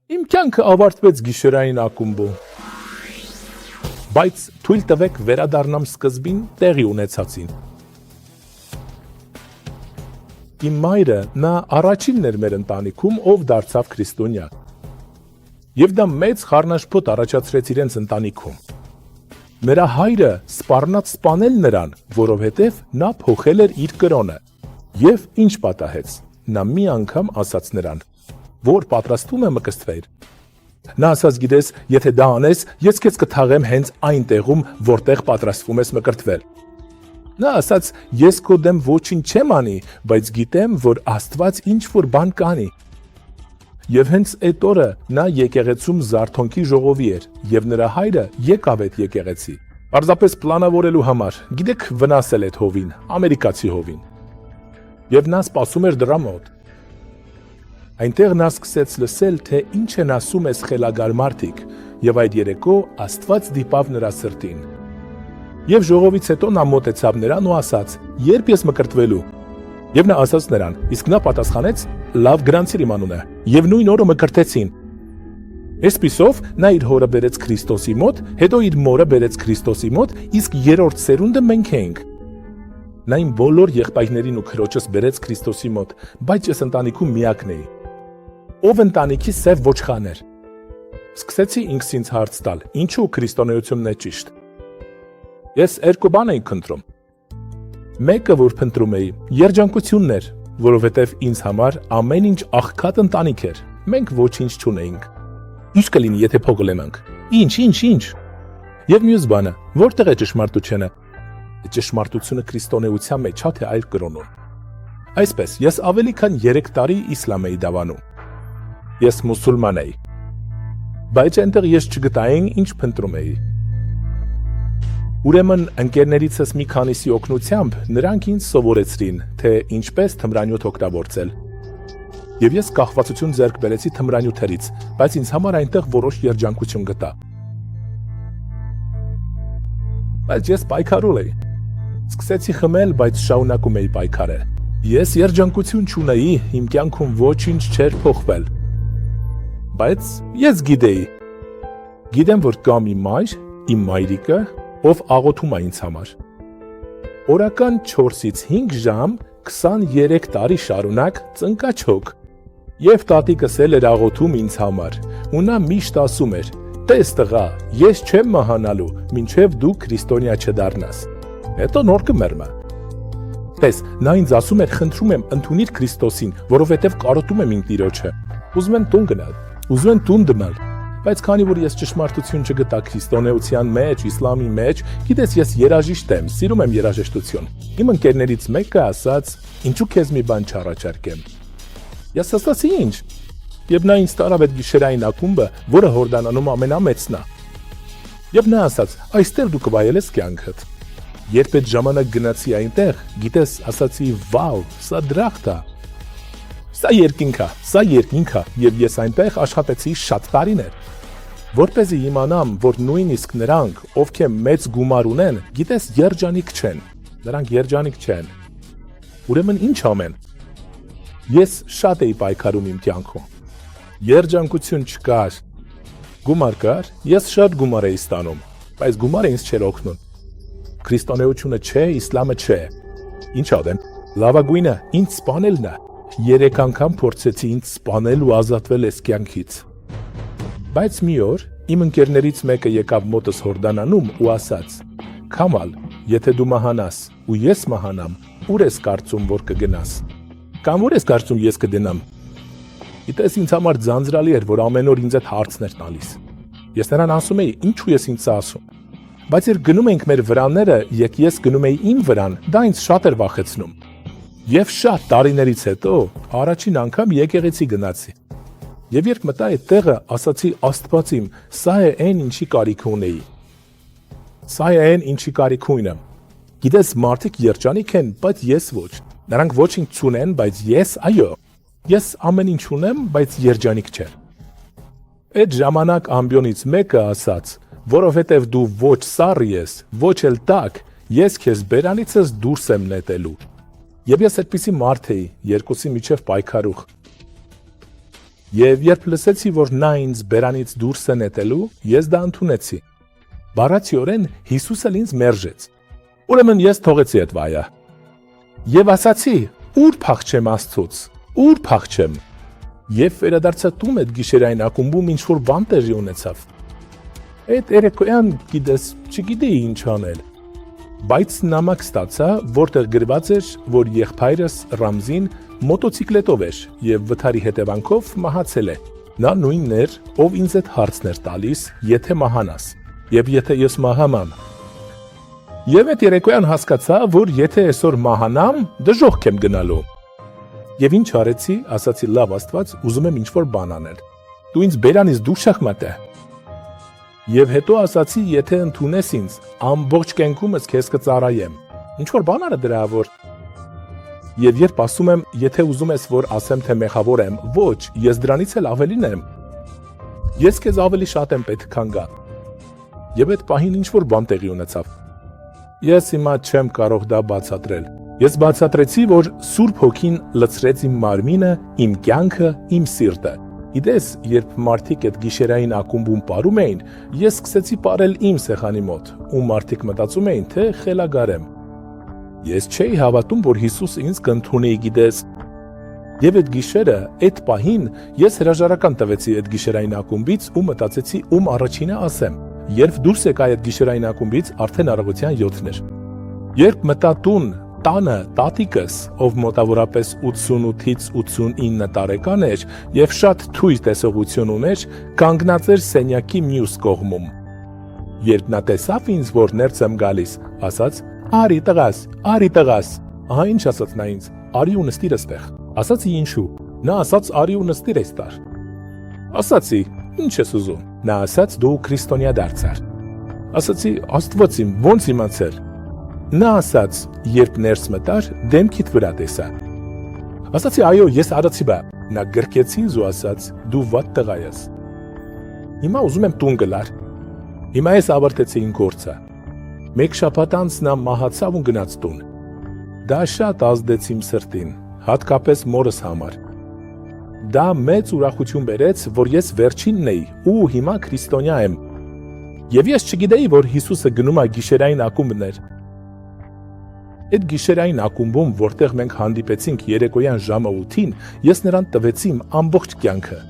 Իմ կյանքը ավարտվեց գիշերային ակումբում։ Բայց թույլ տվեք վերադառնամ սկզբին տեղի ունեցածին։ Իմ մայրը նա առաջինն էր մեր ընտանիքում, ով դարձավ քրիստոնյա։ Եվ դա մեծ խառնաշփոթ առաջացրեց իրենց ընտանիքում։ Նրա հայրը սպառնաց սպանել նրան, որովհետև նա փոխել էր իր կրոնը։ Եվ ինչ պատահեց, նա մի անգամ ասաց նրան, որ պատրաստվում է մկրտվել։ Նա ասաց, գիտես, եթե դա անես, ես քեզ կթաղեմ հենց այն տեղում, որտեղ պատրաստվում ես մկրտվել։ Նա ասաց, ես քո դեմ ոչինչ չեմ անի, բայց գիտեմ, որ Աստված ինչ-որ բան կանի։ Եվ հենց այդ օրը նա եկեղեցում զարթոնքի ժողովի էր, եւ նրա հայրը եկավ այդ եկեղեցի։ Պարզապես պլանավորելու համար, գիտեք, վնասել այդ հովին, ամերիկացի հովին։ Եվ նա սպասում էր դրա մոտ։ Այնտեղ նա սկսեց լսել, թե ինչ են ասում այս խելագար մարդիկ, եւ այդ երեկո Աստված դիպավ նրա սրտին։ Եվ ժողովից հետո նա մոտեցավ նրան ու ասաց. «Երբ ես մկրտվելու»։ Եվ նա ասաց նրան, իսկ նա պատասխանեց. «Լավ, գրանցիր իմ անունը»։ Եվ նույն օրը մկրտեցին։ Այսպիսով նա իր հորը բերեց Քրիստոսի մոտ, հետո իր մորը բերեց Քրիստոսի մոտ, իսկ երրորդ սերունդը մենք էինք։ Նա իմ բոլոր եղբայրներին ու քրոջս բերեց Քրիստոսի մոտ, բայց ես ընտանիքում միակն էի։ Ով ընտանիքի սև ոչխան էր։ Սկսեցի ինքս ինձ հարց տալ, ինչու քրիստոնեությունն է ճիշտ։ Ես երկու բան էի քննում։ Մեկը, որ փնտրում էի, երջանկությունն էր, որովհետև ինձ համար ամեն ինչ աղքատ ընտանիք էր։ Մենք ոչինչ չունեինք։ Ինչ կլինի, եթե փող ունենանք։ Ինչ։ Եվ մյուս բանը, որտեղ է ճշմարտությունը։ Ճշմարտությունը քրիստոնեության մեջ է, թե այլ կրոնում։ Այսպես, ես ավելի քան 3 տարի իսլամ էի դավանում։ Ես մուսուլման էի։ Բայց այնտեղ ես չգտային, ինչ փնտրում էի։ Ուրեմն ընկերներիցս մի քանիսի օգնությամբ նրանք ինձ սովորեցրին, թե ինչպես թմրանյութ օգտագործել։ Եվ ես կախվածություն ձեռք բերեցի թմրանյութերից, բայց ինձ համար այնտեղ որոշ երջանկություն գտա։ Բայց ես պայքարում էի։ Սկսեցի խմել, բայց շարունակում էի պայքարել։ Ես երջանկություն չունեի, իմ կյանքում ոչինչ չէր փոխվել։ Բայց ես գիտեի։ Գիտեմ, որ կա մի մայր, իմ մայրիկը, ով աղոթում է ինձ համար։ Օրական 4-ից 5 ժամ 23 տարի շարունակ ծնկաչոք։ Եվ տատիկս էլ էր աղոթում ինձ համար, ու նա միշտ ասում էր. «Տես տղա, ես չեմ մահանալու, մինչև դու քրիստոնյա չդառնաս»։ Հետո նոր կմեռնա։ Տես, նա ինձ ասում էր, խնդրում եմ, ընդունիր Քրիստոսին, որովհետև կարոտում եմ իմ Տիրոջը։ Ուզում եմ տուն գնալ, ուզում եմ տուն դնել։ Բայց քանի որ ես ճշմարտություն չգտա քրիստոնեության մեջ, իսլամի մեջ, գիտես, ես երաժիշտ եմ, սիրում եմ երաժշտություն։ Իմ ընկերներից մեկը ասաց. «Ինչու քեզ մի բան չառաջարկեմ»։ Ես ասացի ինչ։ Եվ նա ինձ տարավ այդ գիշերային ակումբը, որը Հորդանանում ամենամեծն է։ Եվ նա ասաց. «Այստեղ դու կվայելես կյանքդ»։ Երբ այդ ժամանակ գնացի այնտեղ, գիտես, ասացի. «Վաու, սա դրախտ է։ Սա երկինք է, եւ ես այնտեղ աշխատեցի շատ տարիներ, որպեսզի իմանամ, որ նույնիսկ նրանք, ովքեր մեծ գումար ունեն, գիտես, երջանիկ չեն, նրանք երջանիկ չեն։ Ուրեմն ինչ ամեն։ Ես շատ էի պայքարում իմ կյանքում։ Երջանկություն չկար։ Գումար կար, ես շատ գումար էի ստանում, բայց գումարը ինձ չէր օգնում։ Քրիստոնեությունը չէ, իսլամը չէ։ Ինչ ադեմ, լավագույնը ինձ սպանելն է։ 3 անգամ փորձեցի ինձ սպանել ու ազատվել այս կյանքից։ Բայց մի օր իմ ընկերներից մեկը եկավ մոտս Հորդանանում ու ասաց. «Քամալ, եթե դու մահանաս ու ես մահանամ, ուր ես կարծում, որ կգնաս։ Կամ ուր ես կարծում ես կդնամ»։ Գիտես, ինձ համար ձանձրալի էր, որ ամեն օր ինձ այդ հարցն էր տալիս։ Ես նրան ասում էի, ինչու ես ինձ ասում։ Բայց երբ գնում էինք մեր վրանները, երբ ես գնում էի իմ վրան, դա ինձ շատ էր վախեցնում։ Եվ շատ տարիներից հետո առաջին անգամ եկեղեցի գնացի։ Եվ երբ մտա այդ տեղը, ասացի Աստված իմ, սա է այն ինչի կարիք ունեի։ Սա է այն ինչի կարիք ունեմ։ Գիտես, մարդիկ երջանիկ են, բայց ես ոչ։ Նրանք ոչինչ չունեն, բայց ես այո։ Ես ամեն ինչ ունեմ, բայց երջանիկ չեմ։ Այդ ժամանակ ամբիոնից մեկը ասաց, որովհետև դու ոչ սառ ես, ոչ էլ տաք, ես քեզ բերանիցս դուրս եմ նետելու։ Եվ ես այդպիսի մարդ էի, երկուսի միջև պայքարող։ Եվ երբ լսեցի, որ նա ինձ բերանից դուրս է նետելու, ես դա ընդունեցի։ Բառացիորեն Հիսուսը ինձ մերժեց։ Ուրեմն ես թողեցի այդ վայրը։ Եվ ասացի. «Ուր փախչեմ Աստծուց, ուր փախչեմ»։ Եվ վերադարձա տուն այդ գիշերային ակումբում ինչ որ բան տեղի ունեցավ։ Այդ երեկոյան գիտես, չգիտեի ինչ անել։ Բայց նամակ ստացա, որտեղ գրված էր, որ եղբայրս Ռամզին մոտոցիկլետով էր եւ վթարի հետևանքով մահացել է։ Նա նույնն էր, ով ինձ այդ հարցն էր տալիս, եթե մահանաս, եւ եթե ես մահանամ։ Եվ այդ երեկոյան հասկացա, որ եթե այսօր մահանամ, դժոխք եմ գնալու։ Եվ ինչ արեցի, ասացի լավ Աստված, ուզում եմ ինչ-որ բան անել։ Դու ինձ բերանից դուրս շախմատը։ Եվ հետո ասացի, եթե ընդունես ինձ, ամբողջ կյանքումս քեզ կծառայեմ։ Ինչ-որ բան արա դրա որ։ Եվ երբ ասում եմ, եթե ուզում ես որ ասեմ թե մեղավոր եմ, ոչ, ես դրանից էլ ավելին եմ։ Ես քեզ ավելի շատ եմ պետք քան գա։ Եվ այդ պահին ինչ-որ բան տեղի ունեցավ։ Ես հիմա չեմ կարող դա բացատրել։ Ես բացատրեցի, որ Սուրբ Հոգին լցրեց իմ մարմինը, իմ կյանքը, իմ սիրտը։ Գիտես, երբ մարդիկ այդ գիշերային ակումբում ապարում էին, ես սկսեցի ապարել իմ սեղանի մոտ, ու մարդիկ մտածում էին, թե խելագար եմ։ Ես չէի հավատում, որ Հիսուսը ինձ կընդունի, գիտես։ Եվ այդ գիշերը, այդ պահին, ես հրաժարական տվեցի այդ գիշերային ակումբից ու մտածեցի, ում առաջինը ասեմ։ Երբ դուրս եկա այդ գիշերային ակումբից, արդեն առավոտյան 7-ն էր։ Երբ մտա տուն, տանը տատիկս, ով մոտավորապես 88-ից 89 տարեկան էր եւ շատ թույլ տեսողություն ուներ, կանգնած էր սենյակի մյուս կողմում։ Երբ նա տեսավ ինձ, որ ներս եմ գալիս, ասաց. «Արի տղաս»։ Ահա ինչ ասաց նա ինձ. «Արի ու նստիր այստեղ»։ Ասացի ինչու։ Նա ասաց. «Արի ու նստիր այստեղ»։ Ասացի. «Ինչ ես ուզում»։ Նա ասաց. «Դու քրիստոնյա դարձար»։ Ասացի. «Աստված իմ, ո՞նց իմացել»։ Նա ասաց. «Երբ ներս մտար, դեմքիդ վրա տեսա»։ Ասացի. «Այո, ես արեցի բա»։ Նա գրկեց ինձ ու ասաց. «Դու վատ տղա ես»։ Հիմա ուզում եմ տուն գնալ։ Հիմա ես ավարտեցի իմ գործը։ Մեկ շաբաթ անց նա մահացավ ու գնաց տուն։ Դա շատ ազդեց իմ սրտին, հատկապես մորս համար։ Դա մեծ ուրախություն բերեց, որ ես վերջինն էի ու հիմա քրիստոնյա եմ։ Եվ ես չգիտեի, որ Հիսուսը գնում է գիշերային ակումբներ։ Այդ գիշերային ակումբում, որտեղ մենք հանդիպեցինք երեկոյան ժամը 8-ին, ես նրան տվեցի իմ ամբողջ կյանքը։